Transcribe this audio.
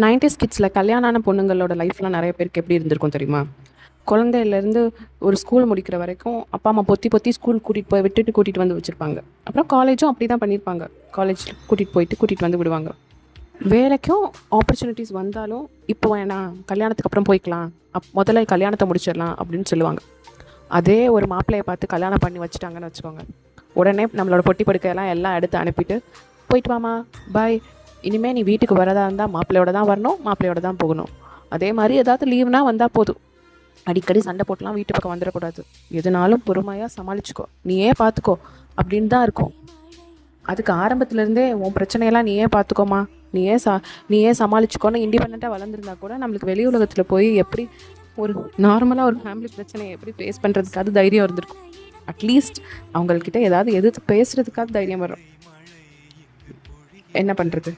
Nineties கிட்ஸில் கல்யாணான பொண்ணுங்களோட லைஃப்லாம் நிறைய பேருக்கு எப்படி இருந்திருக்கும் தெரியுமா? குழந்தையிலேருந்து ஒரு ஸ்கூல் முடிக்கிற வரைக்கும் அப்பா அம்மா பொத்தி பொத்தி ஸ்கூல் கூட்டிகிட்டு போய் விட்டுட்டு கூட்டிகிட்டு வந்து வச்சுருப்பாங்க. அப்புறம் காலேஜும் அப்படி தான் பண்ணியிருப்பாங்க. காலேஜ் கூட்டிகிட்டு வந்து விடுவாங்க. வேலைக்கும் ஆப்பர்ச்சுனிட்டிஸ் வந்தாலும் இப்போ வேணாம், கல்யாணத்துக்கு அப்புறம் போய்க்கலாம், முதல்ல கல்யாணத்தை முடிச்சிடலாம் அப்படின்னு சொல்லுவாங்க. அதே ஒரு மாப்பிள்ளையை பார்த்து கல்யாணம் பண்ணி வச்சுட்டாங்கன்னு வச்சுக்கோங்க, உடனே நம்மளோட பொட்டி படுக்கையெல்லாம் எல்லாம் எடுத்து அனுப்பிட்டு போயிட்டு வாமா, பாய், இனிமேல் நீ வீட்டுக்கு வரதா இருந்தால் மாப்பிள்ளையோட தான் வரணும், மாப்பிள்ளையோட தான் போகணும். அதே மாதிரி ஏதாவது லீவ்னா வந்தால் போதும், அடிக்கடி சண்டை போட்டுலாம் வீட்டு பக்கம் வந்துடக்கூடாது, எதுனாலும் பொறுமையாக சமாளிச்சுக்கோ, நீயே பார்த்துக்கோ அப்படின்னு தான் இருக்கும். அதுக்கு ஆரம்பத்துலேருந்தே உன் பிரச்சனையெல்லாம் நீயே பார்த்துக்கோமா, நீயே சமாளிச்சுக்கோன்னு இண்டிபெண்ட்டாக வளர்ந்துருந்தா கூட நம்மளுக்கு வெளி உலகத்தில் போய் எப்படி ஒரு நார்மலாக ஒரு ஃபேமிலி பிரச்சனையை எப்படி ஃபேஸ் பண்ணுறதுக்காவது தைரியம் இருந்திருக்கும். அட்லீஸ்ட் அவங்கக்கிட்ட ஏதாவது எதிர்த்து பேசுகிறதுக்காவது தைரியம் வரும். என்ன பண்ணுறது?